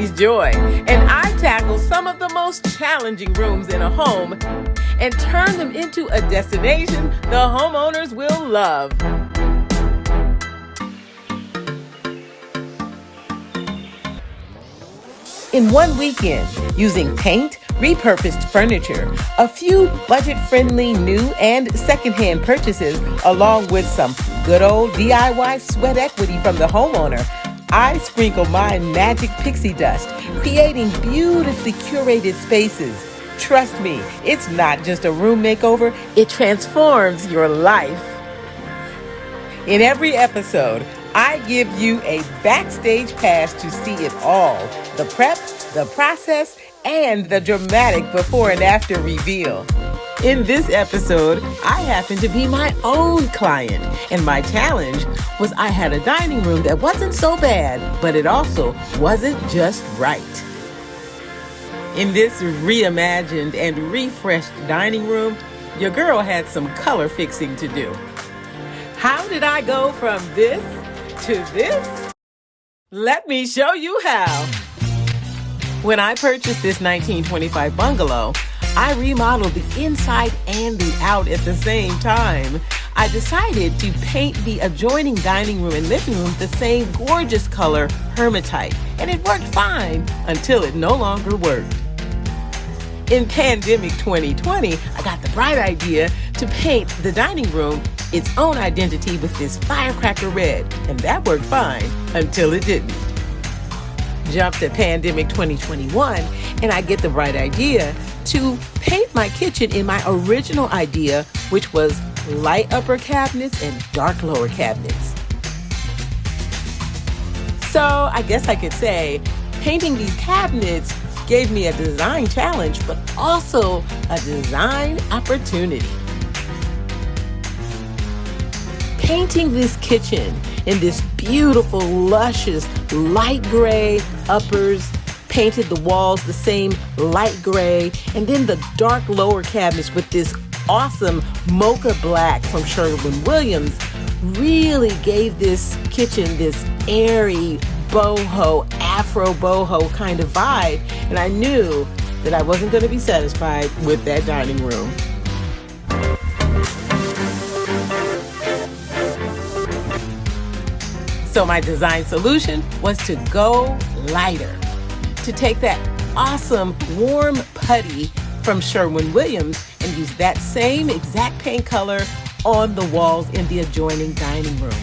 family's joy, and I tackle some of the most challenging rooms in a home and turn them into a destination the homeowners will love. In one weekend, using paint, repurposed furniture, a few budget-friendly new and secondhand purchases, along with some good old DIY sweat equity from the homeowner, I sprinkle my magic pixie dust, creating beautifully curated spaces. Trust me, it's not just a room makeover, it transforms your life. In every episode, I give you a backstage pass to see it all. The prep, the process, and the dramatic before and after reveal. In this episode, I happen to be my own client, and my challenge was I had a dining room that wasn't so bad, but it also wasn't just right. In this reimagined and refreshed dining room, your girl had some color fixing to do. How did I go from this to this? Let me show you how. When I purchased this 1925 bungalow, I remodeled the inside and the out at the same time. I decided to paint the adjoining dining room and living room the same gorgeous color Hermitite, and it worked fine until it no longer worked. In pandemic 2020, I got the bright idea to paint the dining room its own identity with this firecracker red, and that worked fine until it didn't. Jump to pandemic 2021, and I get the bright idea to paint my kitchen in my original idea, which was light upper cabinets and dark lower cabinets. So I guess I could say painting these cabinets gave me a design challenge, but also a design opportunity. Painting this kitchen in this beautiful, luscious, light gray uppers, painted the walls the same light gray, and then the dark lower cabinets with this awesome mocha black from Sherwin Williams really gave this kitchen this airy, boho, Afro Boho kind of vibe, and I knew that I wasn't going to be satisfied with that dining room. So my design solution was to go lighter, to take that awesome warm putty from Sherwin Williams and use that same exact paint color on the walls in the adjoining dining room.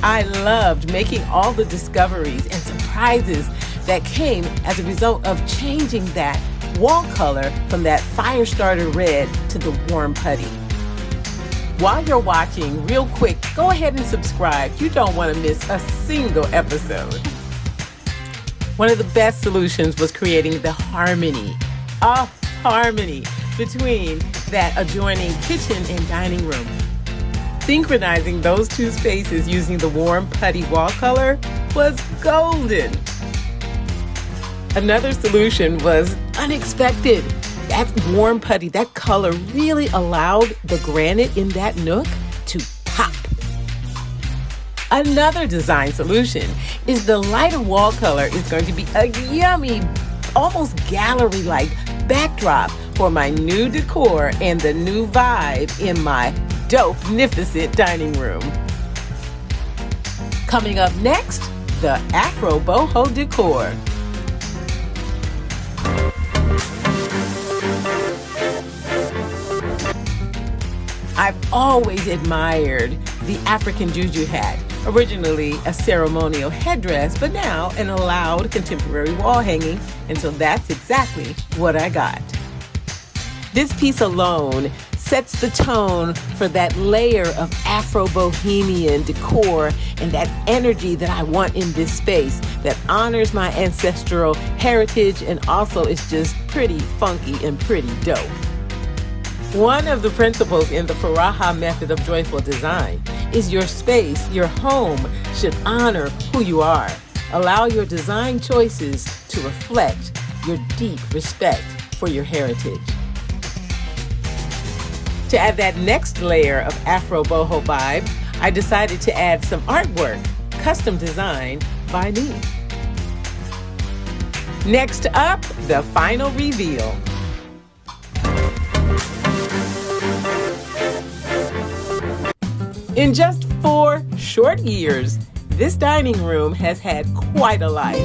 I loved making all the discoveries and surprises that came as a result of changing that wall color from that fire starter red to the warm putty. While you're watching, real quick, go ahead and subscribe. You don't want to miss a single episode. One of the best solutions was creating the harmony between that adjoining kitchen and dining room. Synchronizing those two spaces using the warm putty wall color was golden. Another solution was unexpected. That warm putty, that color really allowed the granite in that nook to pop. Another design solution is the lighter wall color is going to be a yummy, almost gallery-like backdrop for my new decor and the new vibe in my dope-nificent dining room. Coming up next, the Afro Boho decor. I've always admired the African juju hat, originally a ceremonial headdress, but now an allowed contemporary wall hanging, and so that's exactly what I got. This piece alone sets the tone for that layer of Afro-Bohemian decor and that energy that I want in this space that honors my ancestral heritage and also is just pretty funky and pretty dope. One of the principles in the Faraha method of joyful design is your space, your home, should honor who you are. Allow your design choices to reflect your deep respect for your heritage. To add that next layer of Afro Boho vibe, I decided to add some artwork, custom designed by me. Next up, the final reveal. In just 4 short years, this dining room has had quite a life.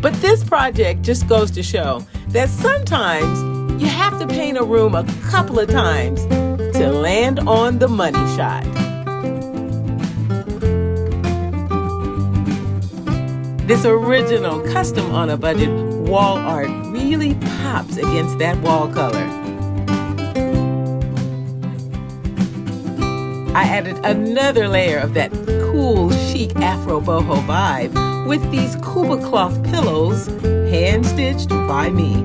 But this project just goes to show that sometimes you have to paint a room a couple of times to land on the money shot. This original custom on a budget wall art really pops against that wall color. I added another layer of that cool, chic Afro Boho vibe with these Cuba cloth pillows, hand-stitched by me.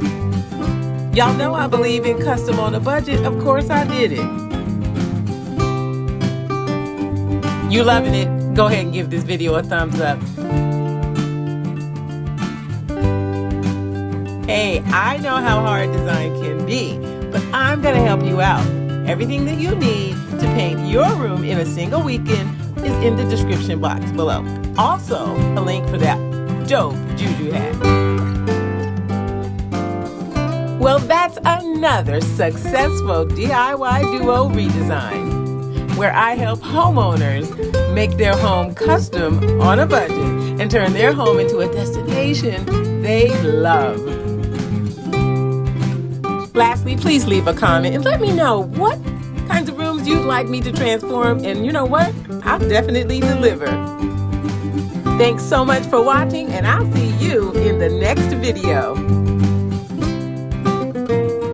Y'all know I believe in custom on a budget. Of course I did it. You loving it? Go ahead and give this video a thumbs up. Hey, I know how hard design can be, but I'm gonna help you out. Everything that you need to paint your room in a single weekend is in the description box below. Also, a link for that dope juju hat. Well, that's another successful DIY DUO redesign, where I help homeowners make their home custom on a budget and turn their home into a destination they love. Lastly, please leave a comment and let me know what kinds of rooms you'd like me to transform, and you know what? I'll definitely deliver. Thanks so much for watching, and I'll see you in the next video.